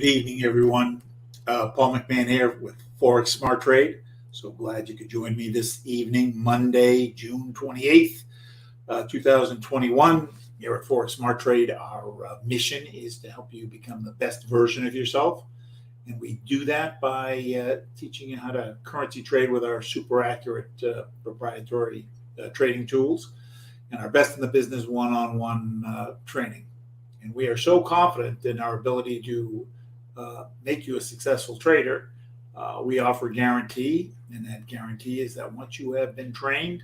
Good evening, everyone. Paul McMann here with Forex Smart Trade. So glad you could join me this evening, Monday, June 28th, 2021. Here at Forex Smart Trade, our mission is to help you become the best version of yourself. And we do that by teaching you how to currency trade with our super accurate proprietary trading tools and our best in the business one-on-one training. And we are so confident in our ability to make you a successful trader. We offer guarantee, and that guarantee is that once you have been trained,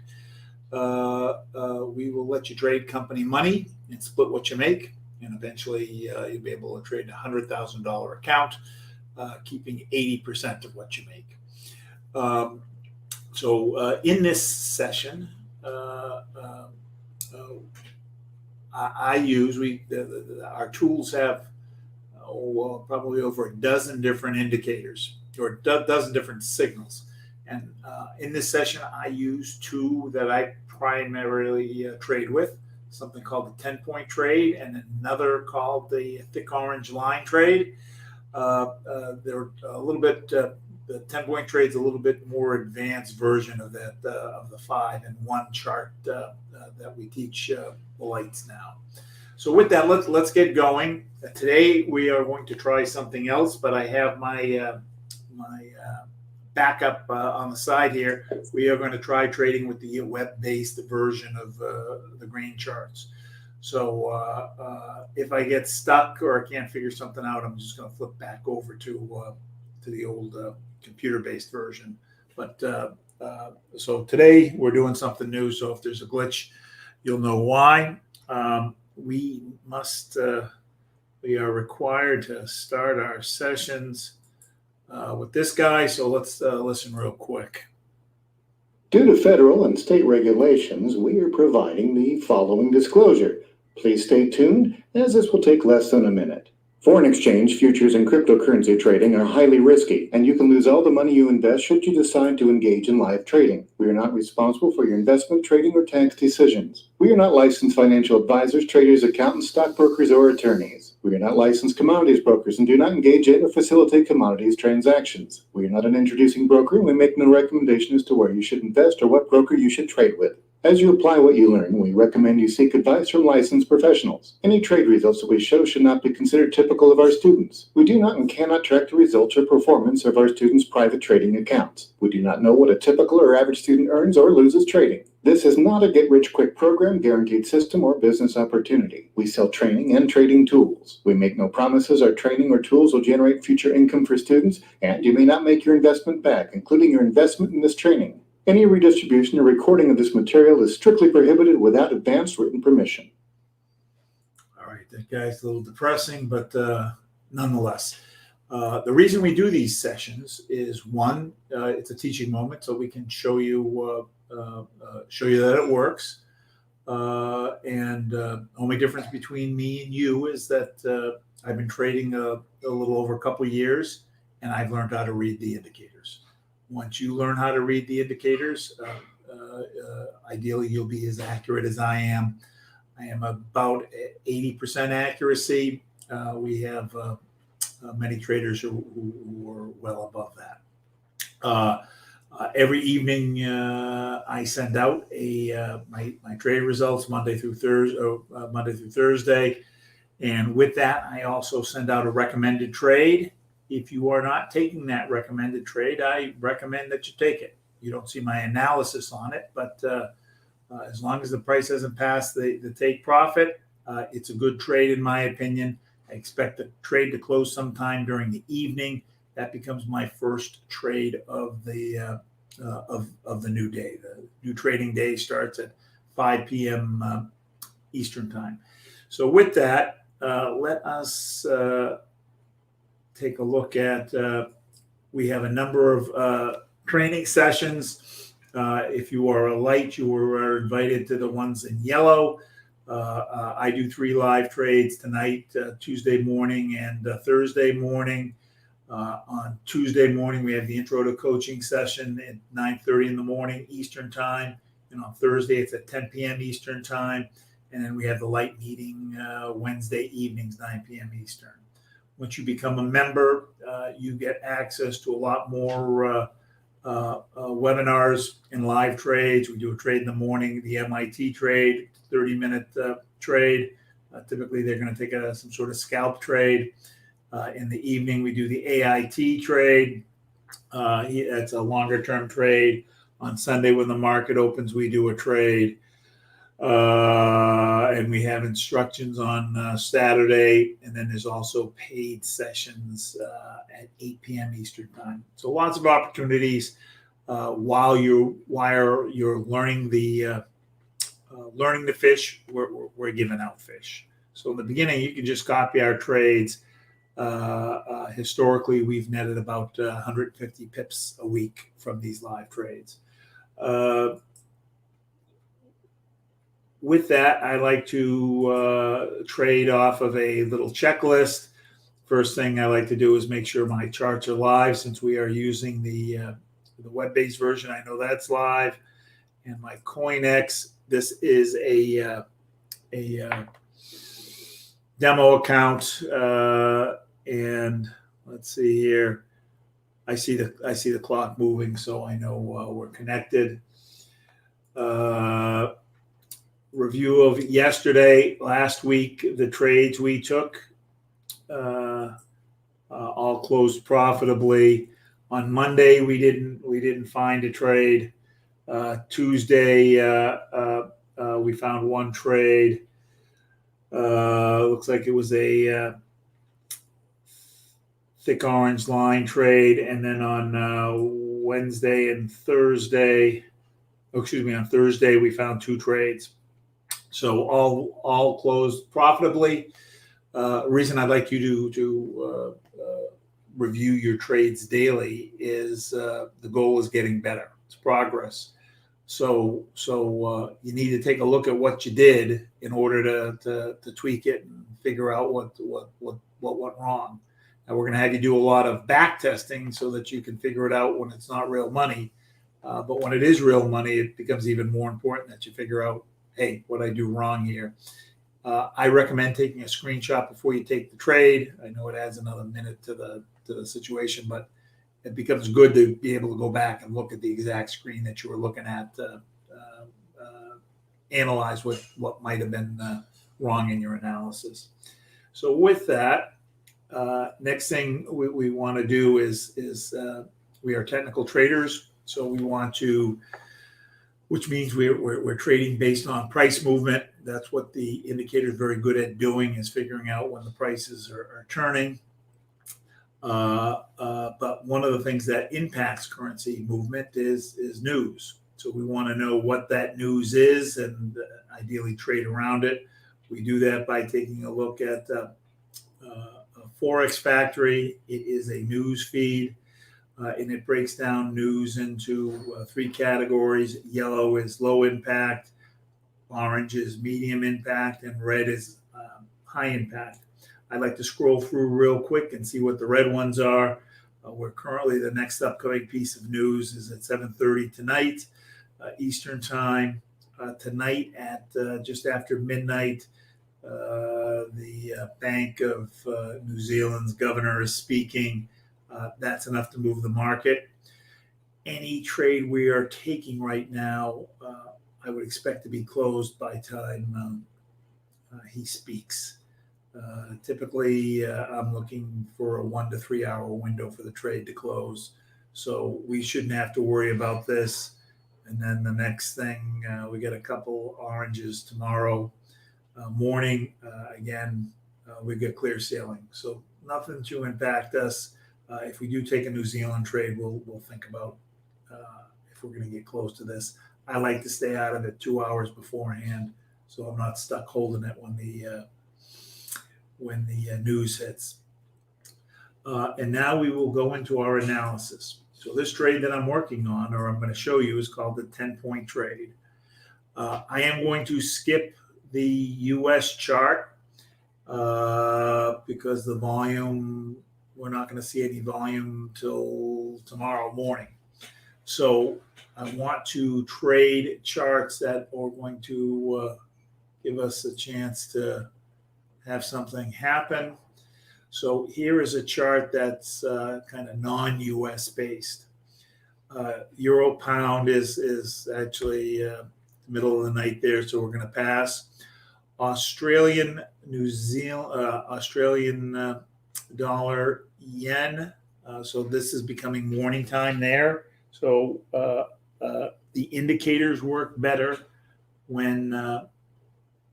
we will let you trade company money and split what you make. And eventually you'll be able to trade a $100,000 account, keeping 80% of what you make. So in this session, our tools have probably over a dozen different indicators or a dozen different signals. And in this session, I use two that I primarily trade with, something called the 10-point trade and another called the thick orange line trade. They're a little bit, the 10-point trade is a little bit more advanced version of that, of the 5-in-1 chart that we teach the lights now. So with that, let's get going. Today we are going to try something else, but I have my backup on the side here. We are going to try trading with the web-based version of the grain charts. So if I get stuck or I can't figure something out, I'm just going to flip back over to the old computer-based version. But so today we're doing something new. So if there's a glitch, you'll know why. We are required to start our sessions with this guy. So let's listen real quick. Due to federal and state regulations, we are providing the following disclosure. Please stay tuned, as this will take less than a minute. Foreign exchange, futures, and cryptocurrency trading are highly risky, and you can lose all the money you invest should you decide to engage in live trading. We are not responsible for your investment, trading, or tax decisions. We are not licensed financial advisors, traders, accountants, stockbrokers, or attorneys. We are not licensed commodities brokers and do not engage in or facilitate commodities transactions. We are not an introducing broker, and we make no recommendation as to where you should invest or what broker you should trade with. As you apply what you learn, we recommend you seek advice from licensed professionals. Any trade results that we show should not be considered typical of our students. We do not and cannot track the results or performance of our students' private trading accounts. We do not know what a typical or average student earns or loses trading. This is not a get-rich-quick program, guaranteed system, or business opportunity. We sell training and trading tools. We make no promises our training or tools will generate future income for students, and you may not make your investment back, including your investment in this training. Any redistribution or recording of this material is strictly prohibited without advance written permission. All right, that guy's a little depressing, but nonetheless. The reason we do these sessions is, one, it's a teaching moment, so we can show you that it works. And the only difference between me and you is that I've been trading a little over a couple of years, and I've learned how to read the indicators. Once you learn how to read the indicators, ideally you'll be as accurate as I am. I am about 80% accuracy. We have many traders who are well above that. Every evening I send out my trade results Monday through Thursday, and with that I also send out a recommended trade. If you are not taking that recommended trade, I recommend that you take it. You don't see my analysis on it, but as long as the price hasn't passed the take profit, it's a good trade in my opinion. I expect the trade to close sometime during the evening. That becomes my first trade of the new day. The new trading day starts at 5 p.m. Eastern time. So with that, let us take a look at, we have a number of training sessions. If you are a light, you are invited to the ones in yellow. I do 3 live trades tonight, Tuesday morning and Thursday morning. On Tuesday morning, we have the intro to coaching session at 9:30 in the morning Eastern time. And on Thursday, it's at 10 p.m. Eastern time. And then we have the light meeting Wednesday evenings, 9 p.m. Eastern. Once you become a member, you get access to a lot more webinars and live trades. We do a trade in the morning, the MIT trade, 30-minute trade. Typically, they're going to take some sort of scalp trade. In the evening, we do the AIT trade. That's a longer-term trade. On Sunday, when the market opens, we do a trade. And we have instructions on Saturday, and then there's also paid sessions at 8 p.m. Eastern time. So lots of opportunities while you're learning the fish. We're giving out fish. So in the beginning, you can just copy our trades. Historically, we've netted about 150 pips a week from these live trades. With that, I like to trade off of a little checklist. First thing I like to do is make sure my charts are live, since we are using the web-based version. I know that's live. And my CoinX, this is a demo account. And let's see here. I see the clock moving, so I know we're connected. Review of last week, the trades we took all closed profitably. On Monday, we didn't find a trade. Tuesday, we found one trade. Looks like it was a thick orange line trade, and then on Wednesday and Thursday, on Thursday, we found two trades. So all closed profitably. Reason I'd like you to review your trades daily is the goal is getting better. It's progress. So you need to take a look at what you did in order to tweak it and figure out what went wrong. And we're going to have you do a lot of back testing so that you can figure it out when it's not real money. But when it is real money, it becomes even more important that you figure out, hey, what I do wrong here. I recommend taking a screenshot before you take the trade. I know it adds another minute to the situation, but it becomes good to be able to go back and look at the exact screen that you were looking at, analyze what might have been wrong in your analysis. So with that, next thing we want to do is we are technical traders, so we want to, which means we're trading based on price movement. That's what the indicator is very good at doing, is figuring out when the prices are turning. But one of the things that impacts currency movement is news. So we want to know what that news is and ideally trade around it. We do that by taking a look at Forex Factory. It is a news feed. And it breaks down news into three categories. Yellow is low impact, orange is medium impact, and red is high impact. I like to scroll through real quick and see what the red ones are. We're currently, the next upcoming piece of news is at 7:30 tonight, Eastern time. Tonight at just after midnight, the Bank of New Zealand's governor is speaking. That's enough to move the market. Any trade we are taking right now, I would expect to be closed by time he speaks. Typically, I'm looking for a 1 to 3 hour window for the trade to close. So we shouldn't have to worry about this. And then the next thing, we get a couple oranges tomorrow morning. Again, we get clear sailing. So nothing to impact us. If we do take a New Zealand trade, we'll think about if we're going to get close to this. I like to stay out of it 2 hours beforehand, so I'm not stuck holding it when the news hits. And now we will go into our analysis. So this trade that I'm working on, or I'm going to show you, is called the 10-point trade. I am going to skip the U.S. chart because the volume, we're not going to see any volume till tomorrow morning. So I want to trade charts that are going to give us a chance to have something happen. So here is a chart that's kind of non-US based. Euro pound is actually middle of the night there, so we're going to pass. Australian New Zealand Australian dollar yen. So this is becoming morning time there. So the indicators work better when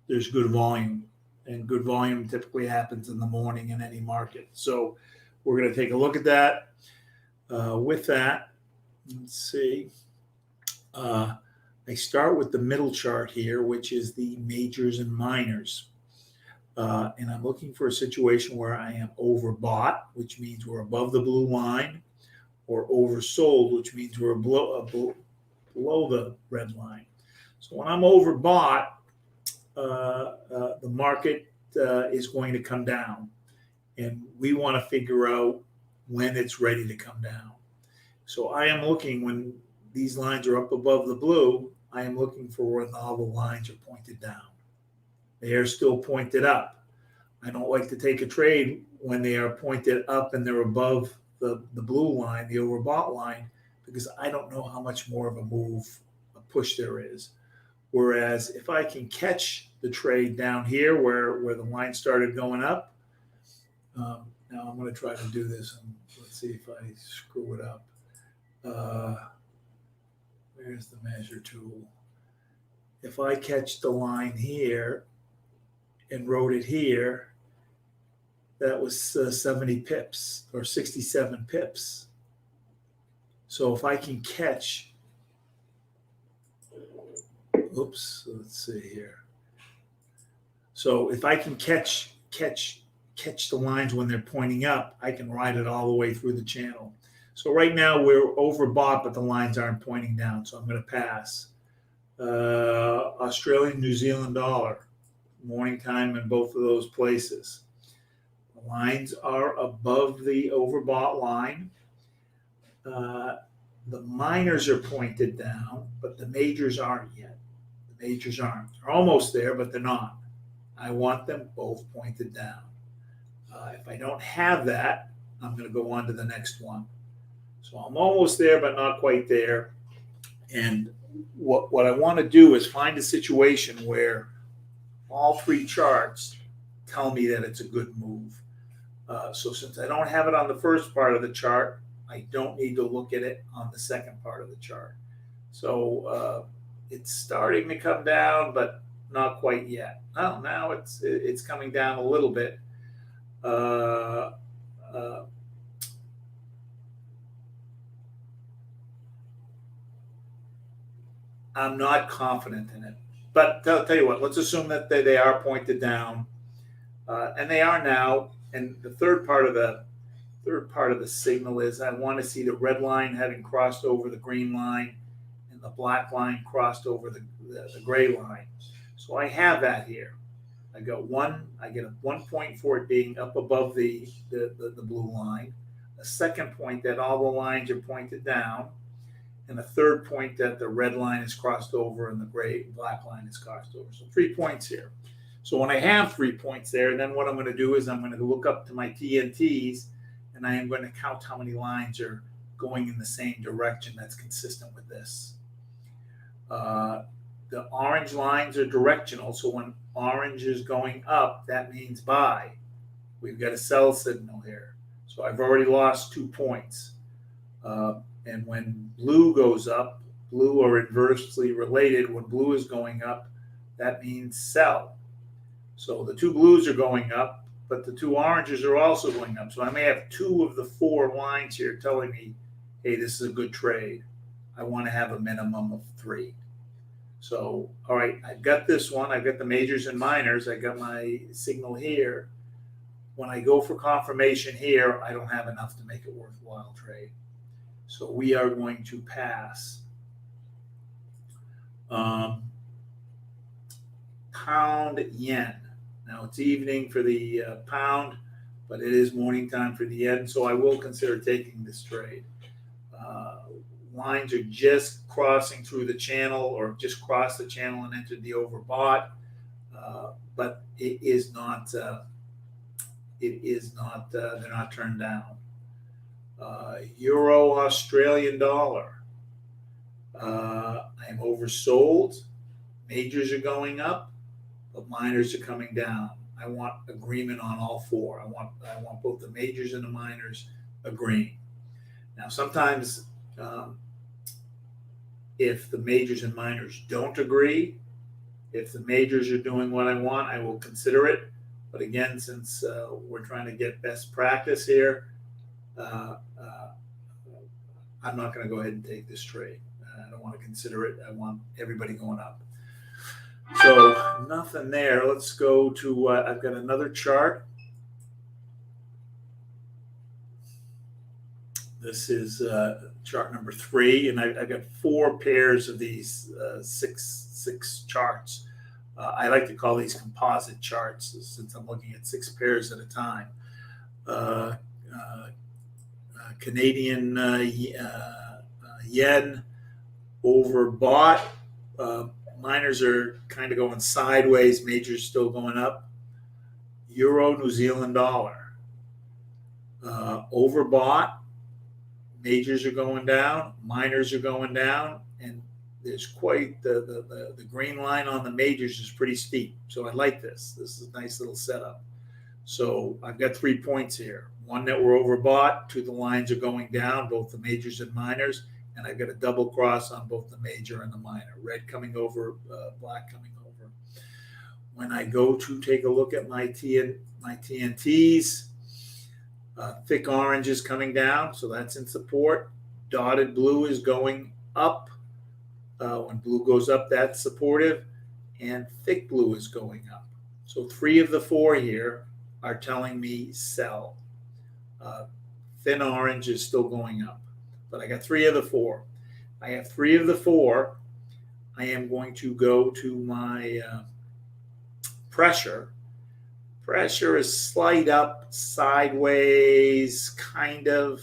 there's good volume, and good volume typically happens in the morning in any market. So we're going to take a look at that. With that, let's see. I start with the middle chart here, which is the majors and minors. And I'm looking for a situation where I am overbought, which means we're above the blue line, or oversold, which means we're below the red line. So when I'm overbought, the market is going to come down, and we want to figure out when it's ready to come down. So I am looking, when these lines are up above the blue, I am looking for when all the lines are pointed down. They are still pointed up. I don't like to take a trade when they are pointed up and they're above the blue line, the overbought line, because I don't know how much more of a move, a push there is. Whereas if I can catch the trade down here where the line started going up, now I'm going to try to do this, and let's see if I screw it up. Where's the measure tool? If I catch the line here and wrote it here, that was 70 pips or 67 pips. So if I can catch, oops, let's see here. So if I can catch the lines when they're pointing up, I can ride it all the way through the channel. So right now we're overbought, but the lines aren't pointing down, so I'm going to pass. Australian New Zealand dollar, morning time in both of those places. The lines are above the overbought line. The minors are pointed down, but the majors aren't yet. The majors aren't. They're almost there, but they're not. I want them both pointed down. If I don't have that, I'm going to go on to the next one. So I'm almost there, but not quite there. And what I want to do is find a situation where all three charts tell me that it's a good move. So since I don't have it on the first part of the chart, I don't need to look at it on the second part of the chart. So it's starting to come down, but not quite yet. Oh, now it's coming down a little bit. I'm not confident in it, but I'll tell you what. Let's assume that they are pointed down, and they are now. And the third part of the signal is I want to see the red line having crossed over the green line, and the black line crossed over the gray line. So I have that here. I get a 1 point for it being up above the blue line, a second point that all the lines are pointed down, and a third point that the red line is crossed over and the black line is crossed over. So 3 points here. So when I have 3 points there, then what I'm going to do is I'm going to look up to my TNTs, and I am going to count how many lines are going in the same direction that's consistent with this. The orange lines are directional, so when orange is going up, that means buy. We've got a sell signal here. So I've already lost 2 points. And when blue goes up, blue are inversely related. When blue is going up, that means sell. So the 2 blues are going up, but the 2 oranges are also going up. So I may have 2 of the 4 lines here telling me, hey, this is a good trade. I want to have a minimum of 3. So, all right, I've got this one. I've got the majors and minors. I got my signal here. When I go for confirmation here, I don't have enough to make it worthwhile trade. So we are going to pass. Pound yen. Now it's evening for the pound, but it is morning time for the yen, so I will consider taking this trade. Lines are just crossing through the channel, or just crossed the channel and entered the overbought, but it is not it is not, they're not turned down. Euro Australian dollar. I am oversold. Majors are going up, but minors are coming down. I want agreement on all four. I want both the majors and the minors agreeing. Now, sometimes if the majors and minors don't agree, if the majors are doing what I want, I will consider it. But again, since we're trying to get best practice here, I'm not going to go ahead and take this trade. I don't want to consider it. I want everybody going up. So nothing there. Let's go to, I've got another chart. This is chart number 3, and I've got 4 pairs of these six charts. I like to call these composite charts since I'm looking at 6 pairs at a time. Canadian yen overbought. Minors are kind of going sideways, majors still going up. Euro New Zealand dollar. Overbought. Majors are going down, minors are going down, and there's quite the green line on the majors is pretty steep. So I like this. This is a nice little setup. So I've got 3 points here. One that we're overbought, 2 the lines are going down, both the majors and minors, and I've got a double cross on both the major and the minor. Red coming over, black coming over. When I go to take a look at my TNTs, thick orange is coming down, so that's in support. Dotted blue is going up. When blue goes up, that's supportive. And thick blue is going up. So 3 of the 4 here are telling me sell. Thin orange is still going up. But I got 3 of the 4. I have 3 of the 4. I am going to go to my pressure. Pressure is slight up, sideways, kind of.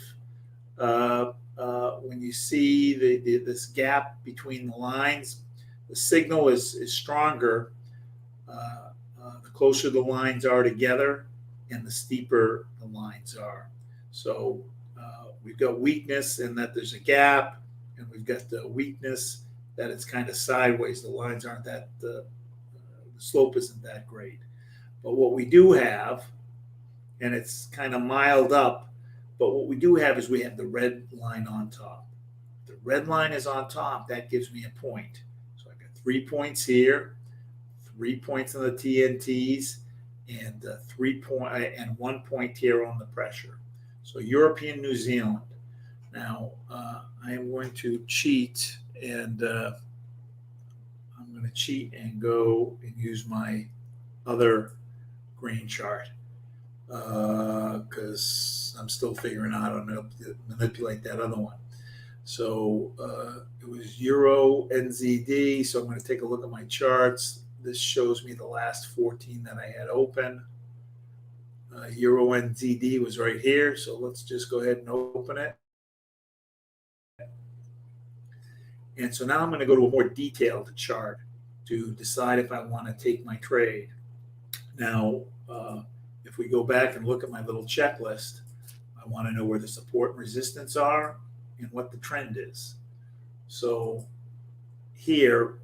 When you see this gap between the lines, the signal is stronger the closer the lines are together and the steeper the lines are. So we've got weakness in that there's a gap, and we've got the weakness that it's kind of sideways. The lines aren't that, the slope isn't that great. But what we do have, and it's kind of mild up, but what we do have is we have the red line on top. The red line is on top. That gives me a point. So I've got 3 points here, 3 points on the TNTs, and 1 point here on the pressure. So European New Zealand. Now I am going to cheat, and I'm going to cheat and go and use my other green chart because I'm still figuring out how to manipulate that other one. So it was Euro NZD. So I'm going to take a look at my charts. This shows me the last 14 that I had open. Euro NZD was right here. So let's just go ahead and open it. And so now I'm going to go to a more detailed chart to decide if I want to take my trade. Now, if we go back and look at my little checklist, I want to know where the support and resistance are and what the trend is. So here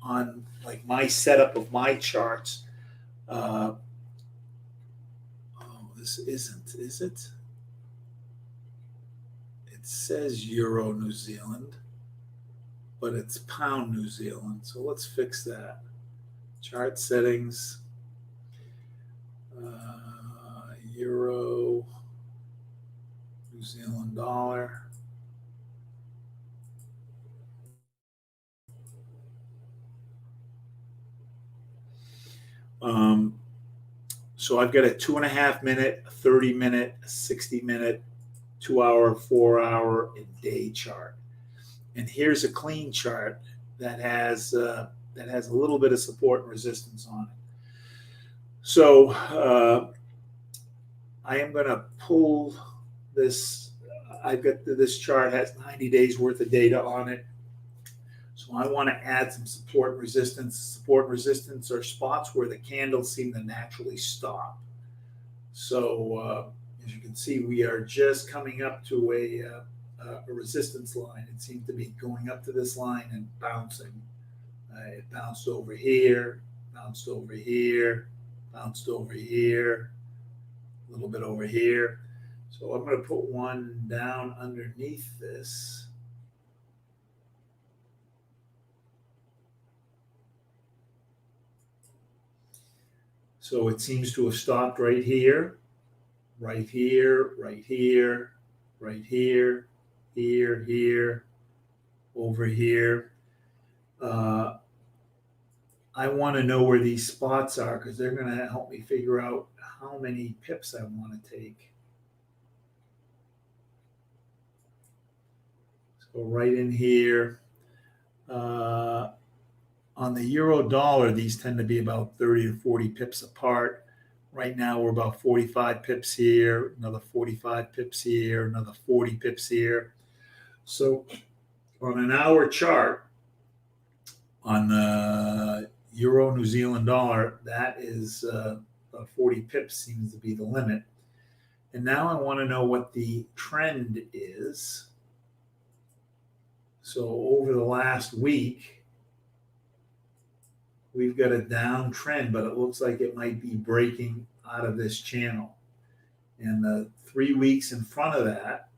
on like my setup of my charts, this isn't, is it? It says Euro New Zealand, but it's Pound New Zealand. So let's fix that. Chart settings. Euro, New Zealand dollar. So I've got a 2.5 minute, a 30 minute, a 60 minute, 2 hour, 4 hour, and day chart. And here's a clean chart that has a little bit of support and resistance on it. So I am going to pull this. I've got this chart has 90 days worth of data on it. So I want to add some support and resistance. Support and resistance are spots where the candles seem to naturally stop. So as you can see, we are just coming up to a resistance line. It seemed to be going up to this line and bouncing. It bounced over here, bounced over here, bounced over here, a little bit over here. So I'm going to put one down underneath this. So it seems to have stopped right here, right here, right here, right here, here, here, over here. I want to know where these spots are because they're going to help me figure out how many pips I want to take. So right in here. On the euro dollar, these tend to be about 30 to 40 pips apart. Right now, we're about 45 pips here, another 45 pips here, another 40 pips here. So on an hour chart, on the euro New Zealand dollar, that is 40 pips seems to be the limit. And now I want to know what the trend is. So over the last week, we've got a downtrend, but it looks like it might be breaking out of this channel. And the 3 weeks in front of that,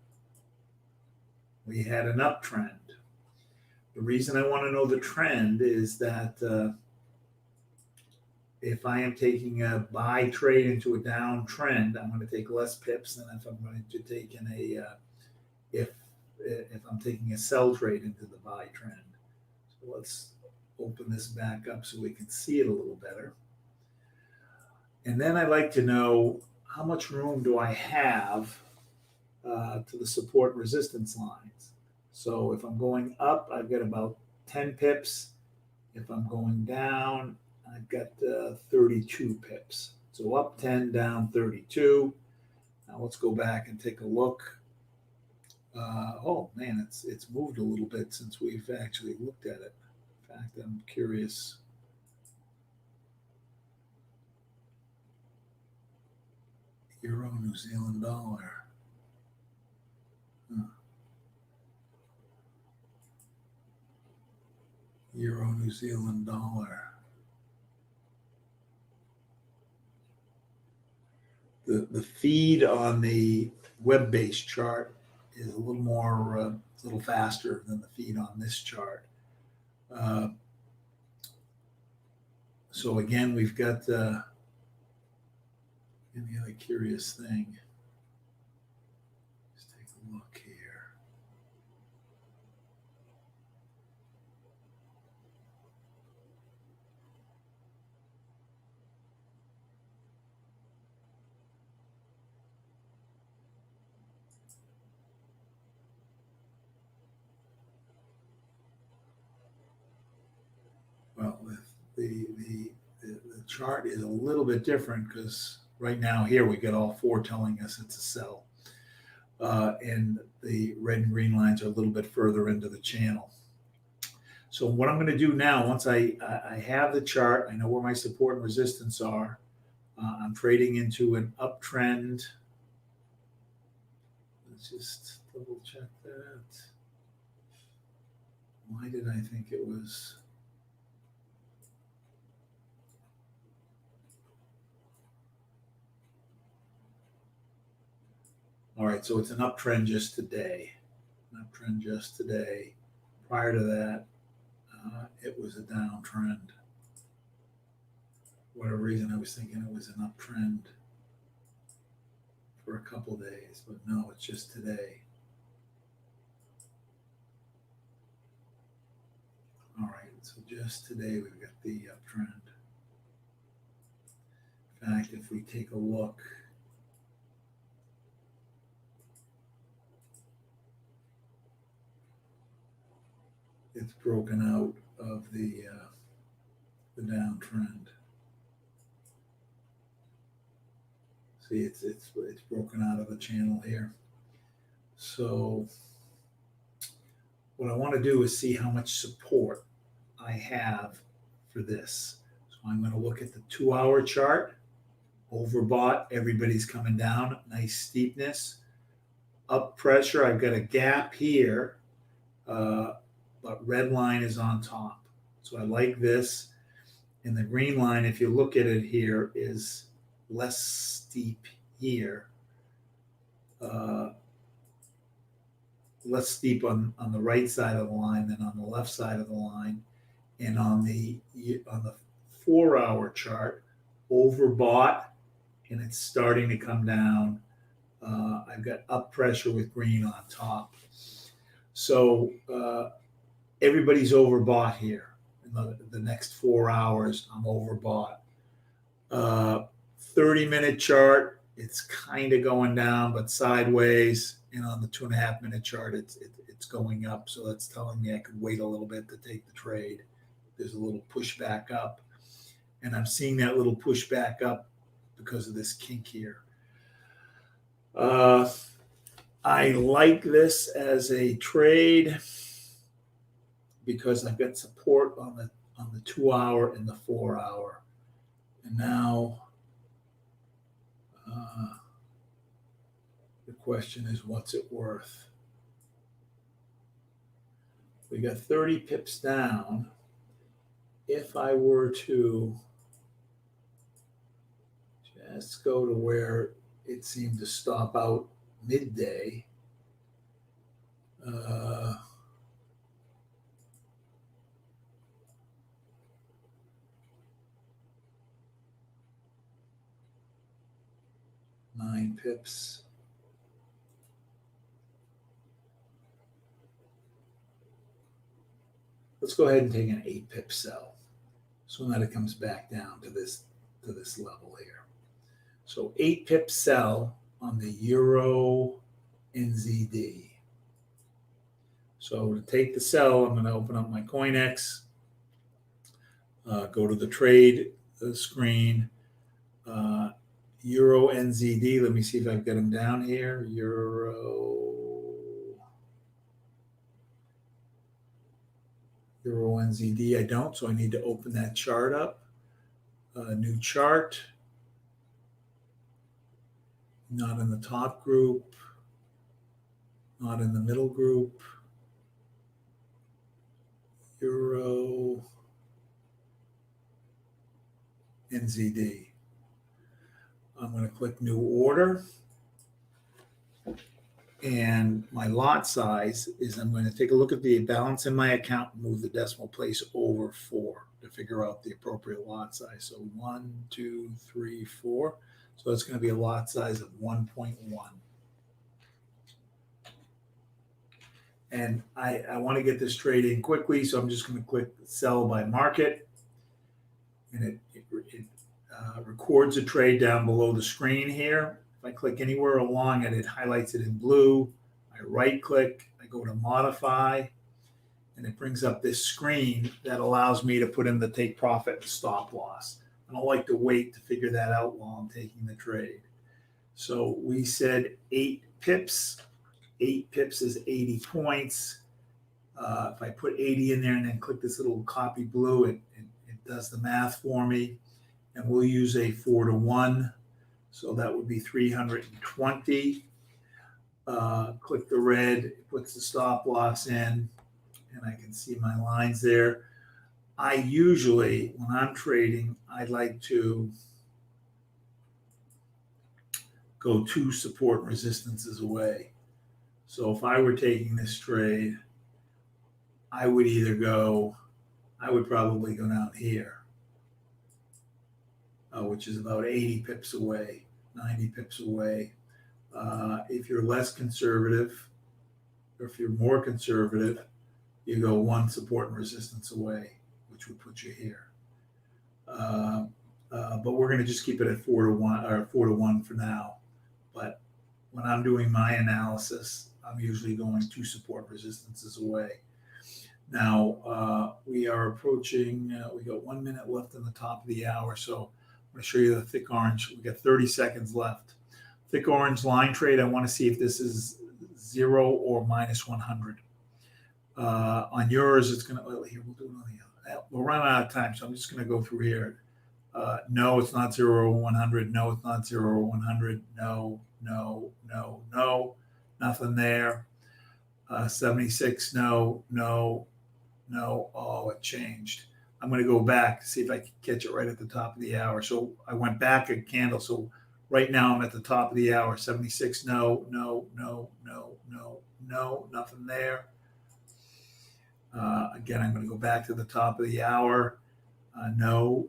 we had an uptrend. The reason I want to know the trend is that if I am taking a buy trade into a downtrend, I'm going to take less pips than if I'm going to take in if I'm taking a sell trade into the buy trend. So let's open this back up so we can see it a little better. And then I'd like to know how much room do I have to the support resistance lines. So if I'm going up, I've got about 10 pips. If I'm going down, I've got 32 pips. So up 10, down 32. Now let's go back and take a look. Oh man, it's moved a little bit since we've actually looked at it. In fact, I'm curious. Euro New Zealand dollar. Euro New Zealand dollar. The feed on the web-based chart is a little more, a little faster than the feed on this chart. So again, we've got any other curious thing. Let's take a look here. Well, the chart is a little bit different because right now here we get all four telling us it's a sell. And the red and green lines are a little bit further into the channel. So what I'm going to do now, once I have the chart, I know where my support and resistance are. I'm trading into an uptrend. Let's just double check that. Why did I think it was? All right, so it's an uptrend just today. An uptrend just today. Prior to that, it was a downtrend. For whatever reason, I was thinking it was an uptrend for a couple days, but no, it's just today. All right, so just today we've got the uptrend. In fact, if we take a look, it's broken out of the downtrend. See, it's broken out of the channel here. So what I want to do is see how much support I have for this. So I'm going to look at the 2-hour chart. overbought. Everybody's coming down. Nice steepness. Up pressure. I've got a gap here, but red line is on top. So I like this. And the green line, if you look at it here, is less steep here. Less steep on the right side of the line than on the left side of the line. And on the 4-hour chart, overbought, and it's starting to come down. I've got up pressure with green on top. So everybody's overbought here. In the next 4 hours, I'm overbought. 30-minute chart, it's kind of going down, but sideways. And on the 2.5-minute chart, it's going up. So that's telling me I could wait a little bit to take the trade. There's a little pushback up. And I'm seeing that little pushback up because of this kink here. I like this as a trade because I've got support on the 2-hour and the 4-hour. And now the question is, what's it worth? We got 30 pips down. If I were to just go to where it seemed to stop out midday, nine pips. Let's go ahead and take an 8-pip sell. So that it comes back down to this level here. So 8-pip sell on the Euro NZD. So to take the sell, I'm going to open up my CoinEx, go to the trade screen, Euro NZD. Let me see if I've got them down here. Euro NZD, I don't, so I need to open that chart up. New chart. Not in the top group. Not in the middle group. Euro NZD. I'm going to click new order. And my lot size is, I'm going to take a look at the balance in my account and move the decimal place over 4 to figure out the appropriate lot size. So 1, 2, 3, 4. So it's going to be a lot size of 1.1. And I want to get this trade in quickly, so I'm just going to click sell by market. And it records a trade down below the screen here. If I click anywhere along it, it highlights it in blue. I right click, I go to modify, and it brings up this screen that allows me to put in the take profit and stop loss. I don't like to wait to figure that out while I'm taking the trade. So we said 8 pips. 8 pips is 80 points. If I put 80 in there and then click this little copy blue, it does the math for me. And we'll use a 4-to-1. So that would be 320. Click the red, it puts the stop loss in, and I can see my lines there. I usually, when I'm trading, I like to go 2 support resistances away. So if I were taking this trade, I would probably go down here, which is about 80 pips away, 90 pips away. If you're less conservative, or if you're more conservative, you go 1 support and resistance away, which would put you here. But we're going to just keep it at 4-to-1 or 4-to-1 for now. But when I'm doing my analysis, I'm usually going 2 support resistances away. Now we are approaching. We got 1 minute left in the top of the hour, so I'm going to show you the thick orange. We got 30 seconds left. Thick orange line trade. I want to see if this is 0 or minus 100. On yours, it's going to. Well, here we'll do it on the other. We'll run out of time, so I'm just going to go through here. No, it's not 0 or 100. No, it's not 0 or 100. No, no, no, no. Nothing there. 76, no, no, no. Oh, it changed. I'm going to go back, see if I can catch it right at the top of the hour. So I went back a candle. So right now I'm at the top of the hour. 76, no, no, no, no, no, no, nothing there. Again, I'm going to go back to the top of the hour. No.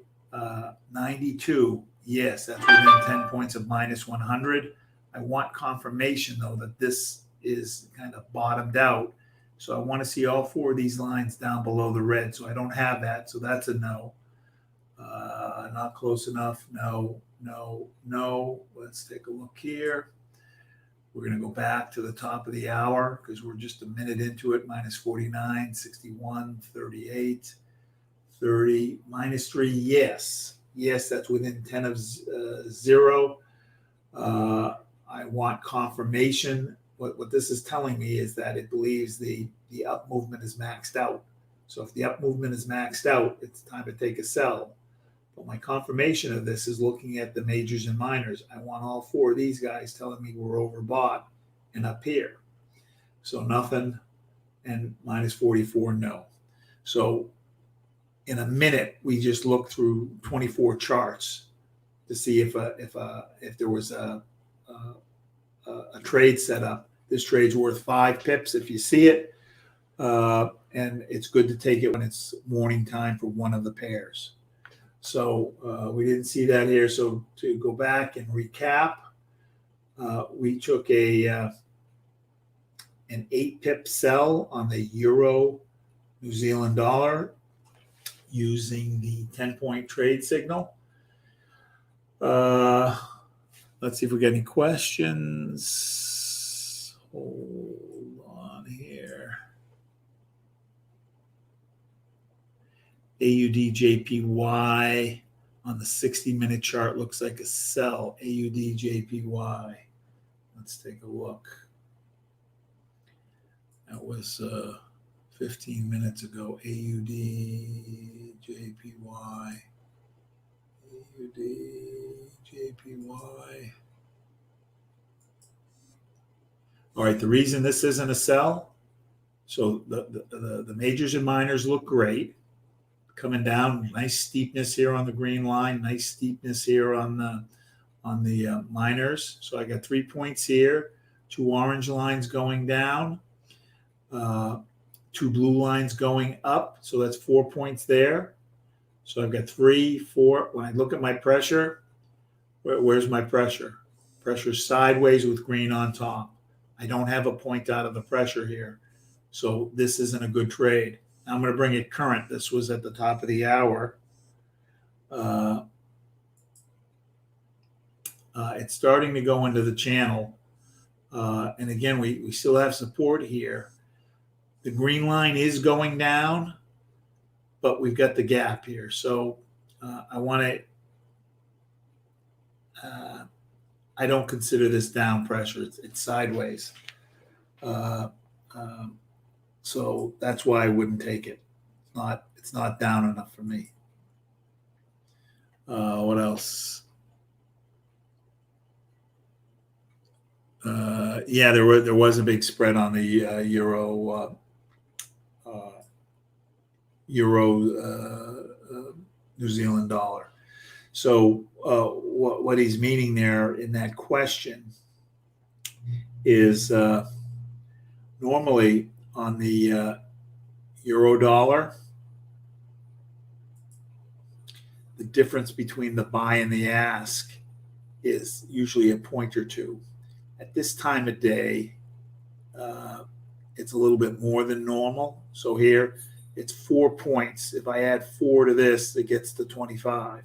92, yes, that's within 10 points of minus 100. I want confirmation, though, that this is kind of bottomed out. So I want to see all four of these lines down below the red. So I don't have that. So that's a no. Not close enough. No, no, no. Let's take a look here. We're going to go back to the top of the hour because we're just a minute into it. Minus 49, 61, 38, 30, minus 3. Yes. Yes, that's within 10 of 0. I want confirmation. What this is telling me is that it believes the up movement is maxed out. So if the up movement is maxed out, it's time to take a sell. But my confirmation of this is looking at the majors and minors. I want all four of these guys telling me we're overbought and up here. So nothing, and minus 44, no. So in a minute, we just look through 24 charts to see if there was a trade set up. This trade's worth 5 pips if you see it, and it's good to take it when it's morning time for one of the pairs. So we didn't see that here. So to go back and recap, we took an 8 pip sell on the Euro New Zealand dollar using the 10-point trade signal. Let's see if we get any questions. Hold on here. AUD/JPY on the 60-minute chart looks like a sell. AUD/JPY. Let's take a look. That was 15 minutes ago. AUD/JPY. AUD/JPY. All right, the reason this isn't a sell, so the majors and minors look great. Coming down, nice steepness here on the green line, nice steepness here on the minors. So I got 3 points here, 2 orange lines going down, 2 blue lines going up. So that's 4 points there. So I've got 3, 4. When I look at my pressure, where's my pressure? Pressure's sideways with green on top. I don't have a point out of the pressure here. So this isn't a good trade. Now I'm going to bring it current. This was at the top of the hour. It's starting to go into the channel. And again, we still have support here. The green line is going down, but we've got the gap here. So I want to, I don't consider this down pressure. It's sideways. So that's why I wouldn't take it. It's not down enough for me. What else? Yeah, there was a big spread on the Euro New Zealand dollar. So what he's meaning there in that question is normally on the euro dollar, the difference between the buy and the ask is usually a point or two. At this time of day, it's a little bit more than normal. So here it's 4 points. If I add 4 to this, it gets to 25.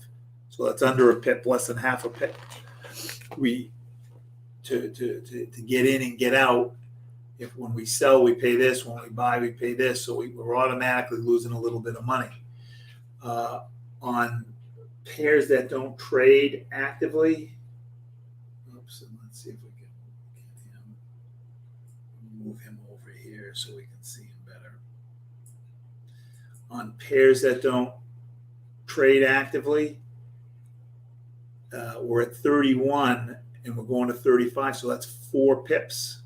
So that's under a pip, less than half a pip. To get in and get out, if when we sell, we pay this. When we buy, we pay this. So we're automatically losing a little bit of money. On pairs that don't trade actively, oops, and let's see if we can move him over here so we can see him better. On pairs that don't trade actively, we're at 31 and we're going to 35. So that's 4 pips,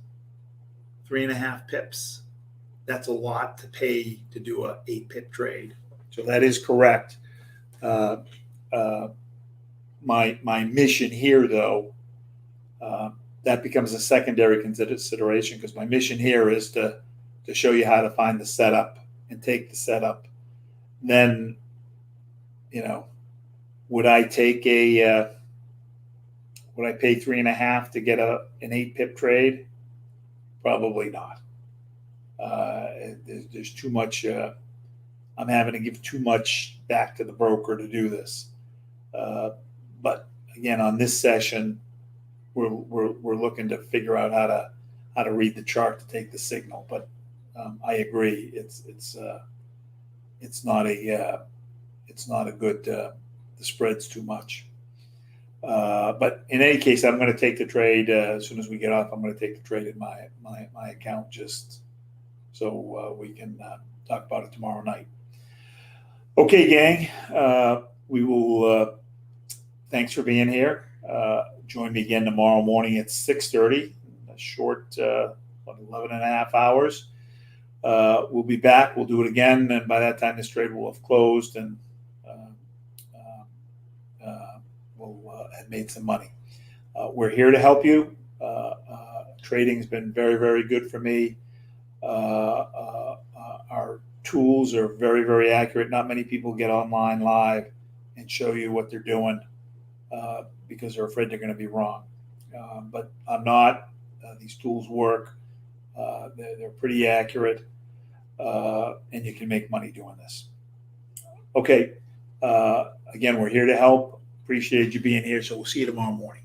3.5 pips. That's a lot to pay to do a 8-pip trade. So that is correct. My mission here, though, that becomes a secondary consideration, because my mission here is to show you how to find the setup and take the setup. Then, would I take would I pay 3.5 to get an 8-pip trade? Probably not. There's too much. I'm having to give too much back to the broker to do this. But again, on this session, we're looking to figure out how to read the chart to take the signal. But I agree, it's not a good. The spread's too much. But in any case, I'm going to take the trade as soon as we get off. I'm going to take the trade in my account, just so we can talk about it tomorrow night. Okay, gang. We will. Thanks for being here. Join me again tomorrow morning at 6:30. A short 11.5 hours. We'll be back. We'll do it again, and by that time, this trade will have closed, and we'll have made some money. We're here to help you. Trading's been very, very good for me. Our tools are very, very accurate. Not many people get online live and show you what they're doing because they're afraid they're going to be wrong. But I'm not. These tools work. They're pretty accurate, and you can make money doing this. Okay. Again, we're here to help. Appreciate you being here. So we'll see you tomorrow morning.